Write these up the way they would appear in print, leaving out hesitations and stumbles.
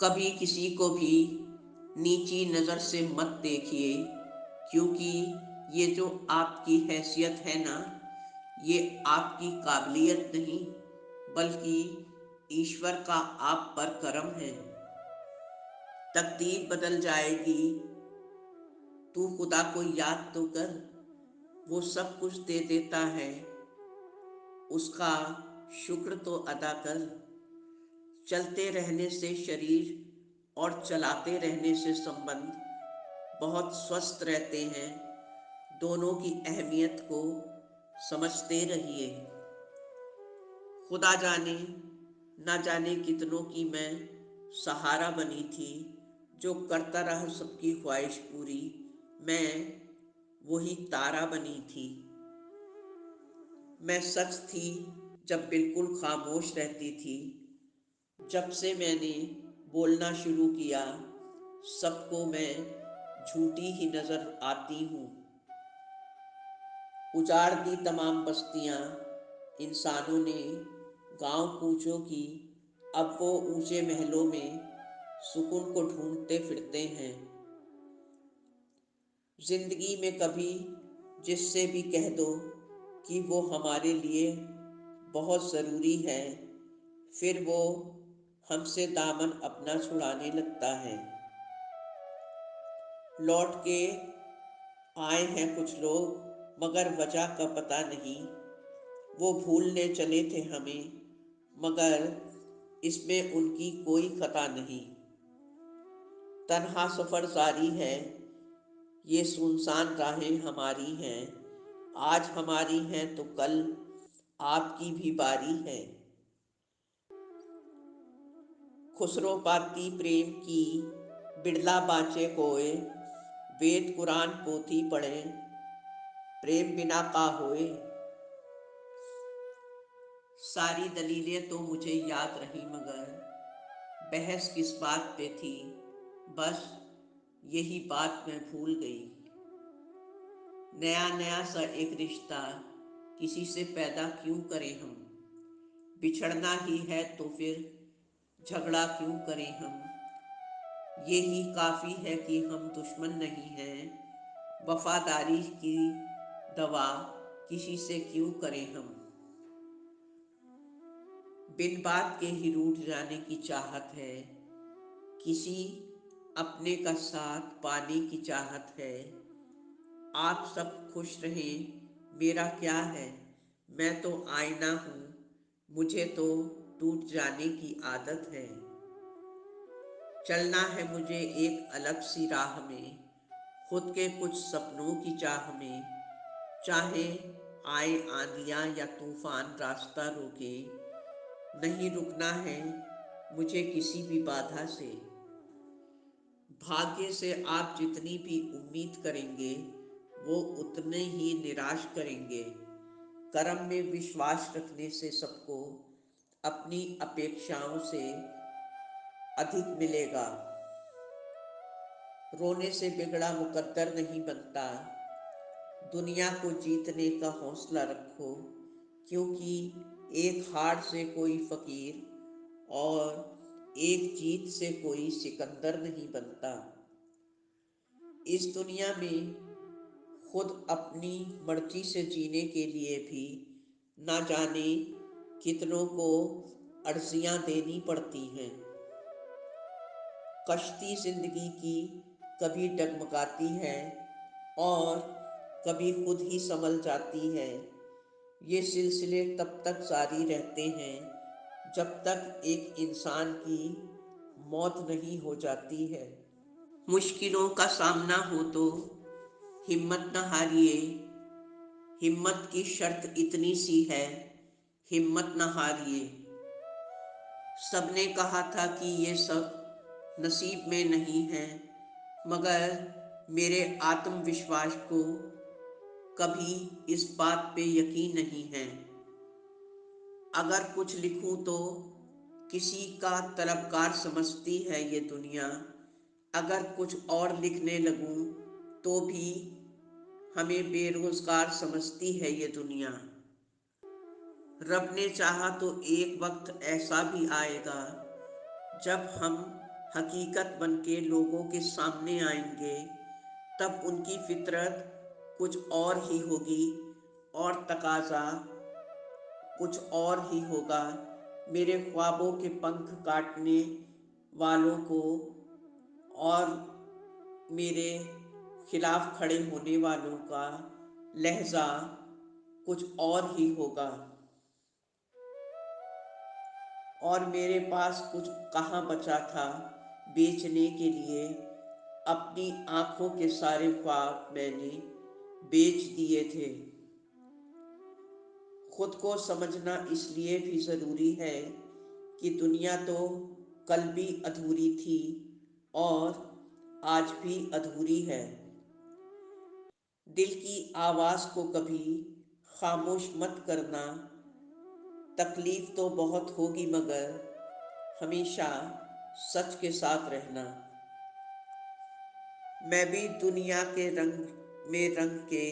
कभी किसी को भी नीची नज़र से मत देखिए, क्योंकि ये जो आपकी हैसियत है ना, ये आपकी काबिलियत नहीं, बल्कि ईश्वर का आप पर करम है। तकदीर बदल जाएगी, तू खुदा को याद तो कर, वो सब कुछ दे देता है, उसका शुक्र तो अदा कर। चलते रहने से शरीर और चलाते रहने से संबंध बहुत स्वस्थ रहते हैं। दोनों की अहमियत को समझते रहिए। खुदा जाने, ना जाने कितनों की मैं सहारा बनी थी, जो करता रहा सबकी ख्वाहिश पूरी। मैं वही तारा बनी थी। मैं सच थी जब बिल्कुल खामोश रहती थी। जब से मैंने बोलना शुरू किया, सबको मैं झूठी ही नजर आती हूँ। उजाड़ दी तमाम बस्तियाँ इंसानों ने, गांव कूचों की। अब वो ऊंचे महलों में सुकून को ढूंढते फिरते हैं। जिंदगी में कभी जिससे भी कह दो कि वो हमारे लिए बहुत ज़रूरी है, फिर वो हमसे दामन अपना छुड़ाने लगता है। लौट के आए हैं कुछ लोग, मगर वजह का पता नहीं। वो भूलने चले थे हमें, मगर इसमें उनकी कोई खता नहीं। तन्हा सफ़र जारी है, ये सुनसान राहें हमारी हैं। आज हमारी हैं तो कल आपकी भी बारी है। खुसरो पाती प्रेम की, बिड़ला बाँचे कोय। वेद कुरान पोथी पढ़े, प्रेम बिना का होए। सारी दलीलें तो मुझे याद रही, मगर बहस किस बात पे थी, बस यही बात मैं भूल गई। नया नया सा एक रिश्ता किसी से पैदा क्यों करें हम? बिछड़ना ही है तो फिर झगड़ा क्यों करें हम? यही काफ़ी है कि हम दुश्मन नहीं हैं। वफादारी की दवा किसी से क्यों करें हम? बिन बात के ही रूठ जाने की चाहत है, किसी अपने का साथ पाने की चाहत है। आप सब खुश रहें, मेरा क्या है, मैं तो आईना हूँ, मुझे तो टूट जाने की आदत है। चलना है मुझे एक अलग सी राह में, खुद के कुछ सपनों की चाह में। चाहे आए आंधियाँ या तूफान रास्ता रोके, नहीं रुकना है मुझे किसी भी बाधा से। भाग्य से आप जितनी भी उम्मीद करेंगे, वो उतने ही निराश करेंगे। कर्म में विश्वास रखने से सबको अपनी अपेक्षाओं से अधिक मिलेगा। रोने से बिगड़ा मुकद्दर नहीं बनता। दुनिया को जीतने का हौसला रखो, क्योंकि एक हार से कोई फकीर और एक जीत से कोई सिकंदर नहीं बनता। इस दुनिया में खुद अपनी मर्जी से जीने के लिए भी ना जाने कितनों को अर्जियां देनी पड़ती हैं। कश्ती जिंदगी की कभी डगमगाती है और कभी खुद ही संभल जाती है। ये सिलसिले तब तक जारी रहते हैं जब तक एक इंसान की मौत नहीं हो जाती है। मुश्किलों का सामना हो तो हिम्मत न हारिए। हिम्मत की शर्त इतनी सी है, हिम्मत न हारिए। सबने कहा था कि ये सब नसीब में नहीं है, मगर मेरे आत्मविश्वास को कभी इस बात पे यकीन नहीं है। अगर कुछ लिखूं तो किसी का तलबगार समझती है ये दुनिया। अगर कुछ और लिखने लगूं तो भी हमें बेरोजगार समझती है ये दुनिया। रब ने चाहा तो एक वक्त ऐसा भी आएगा जब हम हकीकत बन के लोगों के सामने आएंगे, तब उनकी फितरत कुछ और ही होगी और तकाजा कुछ और ही होगा। मेरे ख्वाबों के पंख काटने वालों को और मेरे खिलाफ खड़े होने वालों का लहजा कुछ और ही होगा। और मेरे पास कुछ कहाँ बचा था बेचने के लिए। अपनी आंखों के सारे ख्वाब मैंने बेच दिए थे। खुद को समझना इसलिए भी ज़रूरी है कि दुनिया तो कल भी अधूरी थी और आज भी अधूरी है। दिल की आवाज़ को कभी खामोश मत करना। तकलीफ तो बहुत होगी मगर हमेशा सच के साथ रहना। मैं भी दुनिया के रंग में रंग के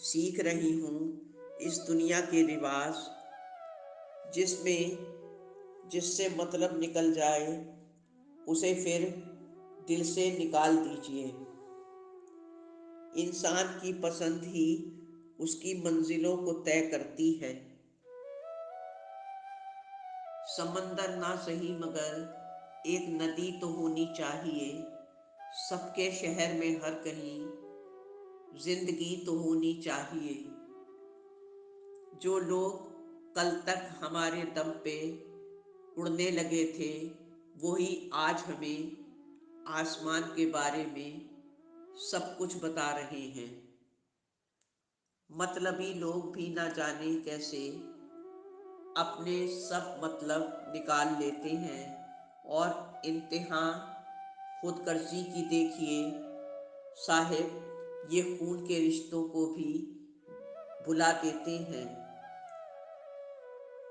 सीख रही हूँ इस दुनिया के रिवाज, जिसमें जिससे मतलब निकल जाए उसे फिर दिल से निकाल दीजिए। इंसान की पसंद ही उसकी मंजिलों को तय करती है। समंदर ना सही मगर एक नदी तो होनी चाहिए। सबके शहर में हर कहीं जिंदगी तो होनी चाहिए। जो लोग कल तक हमारे दम पे उड़ने लगे थे, वही आज हमें आसमान के बारे में सब कुछ बता रहे हैं। मतलबी लोग भी ना जाने कैसे अपने सब मतलब निकाल लेते हैं और इंतहा खुदगर्जी की देखिए साहिब, ये खून के रिश्तों को भी बुला देते हैं।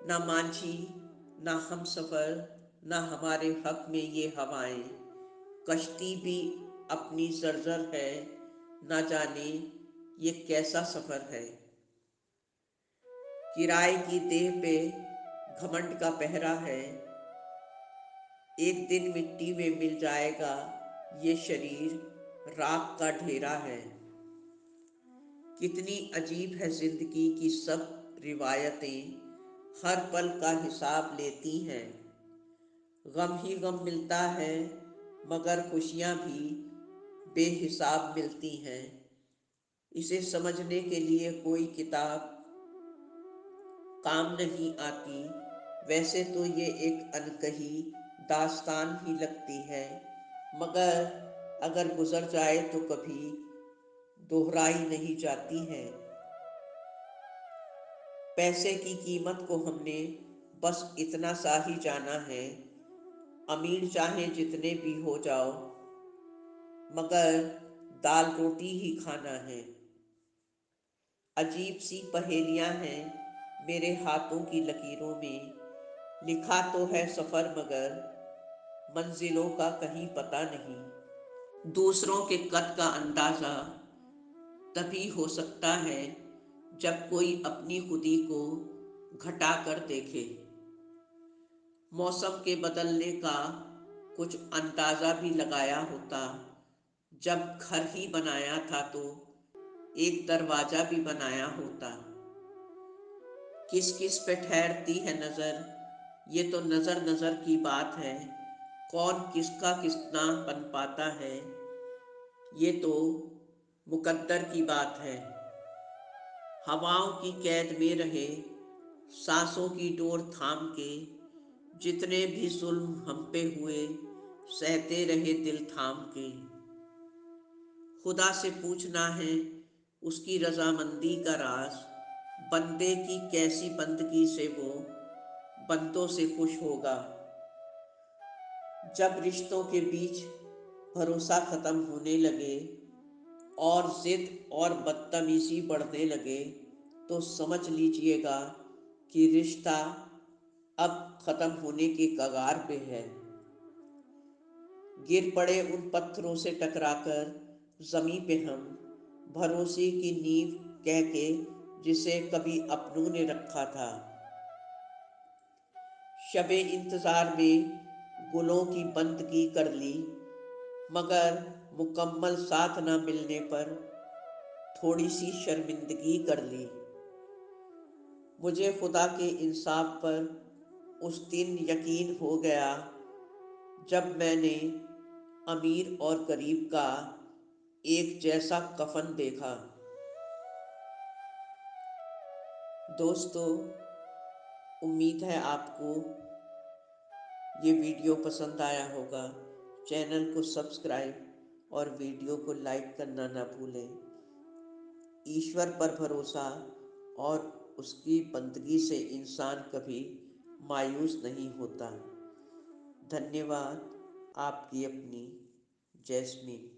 ना मांझी, ना हम सफ़र, ना हमारे हक में ये हवाएं। कश्ती भी अपनी जर्जर है, ना जाने ये कैसा सफ़र है। किराए की देह पे घमंड का पहरा है। एक दिन मिट्टी में मिल जाएगा ये शरीर, राख का ढेरा है। कितनी अजीब है जिंदगी की सब रिवायतें, हर पल का हिसाब लेती हैं। गम ही गम मिलता है मगर खुशियाँ भी बेहिसाब मिलती हैं। इसे समझने के लिए कोई किताब काम नहीं आती। वैसे तो ये एक अनकही दास्तान ही लगती है, मगर अगर गुजर जाए तो कभी दोहराई नहीं जाती है। पैसे की कीमत को हमने बस इतना सा ही जाना है। अमीर चाहे जितने भी हो जाओ, मगर दाल रोटी ही खाना है। अजीब सी पहेलियां हैं मेरे हाथों की लकीरों में। लिखा तो है सफ़र मगर मंजिलों का कहीं पता नहीं। दूसरों के कद का अंदाज़ा तभी हो सकता है जब कोई अपनी खुदी को घटा कर देखे। मौसम के बदलने का कुछ अंदाज़ा भी लगाया होता। जब घर ही बनाया था तो एक दरवाज़ा भी बनाया होता। किस किस पे ठहरती है नज़र, ये तो नज़र नज़र की बात है। कौन किसका कितना बन पाता है, ये तो मुकद्दर की बात है। हवाओं की कैद में रहे सांसों की डोर थाम के, जितने भी जुल्म हम पे हुए सहते रहे दिल थाम के। खुदा से पूछना है उसकी रजामंदी का राज, बंदे की कैसी बंदगी से वो बंदों से खुश होगा। जब रिश्तों के बीच भरोसा ख़त्म होने लगे और जिद और बदतमीजी बढ़ने लगे, तो समझ लीजिएगा कि रिश्ता अब ख़त्म होने के कगार पे है। गिर पड़े उन पत्थरों से टकराकर ज़मीं पे हम, भरोसे की नींव कह के जिसे कभी अपनों ने रखा था। शबे इंतज़ार में गुलों की बंदगी कर ली, मगर मुकम्मल साथ ना मिलने पर थोड़ी सी शर्मिंदगी कर ली। मुझे खुदा के इंसाफ पर उस दिन यकीन हो गया जब मैंने अमीर और गरीब का एक जैसा कफन देखा। दोस्तों, उम्मीद है आपको ये वीडियो पसंद आया होगा। चैनल को सब्सक्राइब और वीडियो को लाइक करना ना भूलें। ईश्वर पर भरोसा और उसकी बंदगी से इंसान कभी मायूस नहीं होता। धन्यवाद। आपकी अपनी जैस्मीन।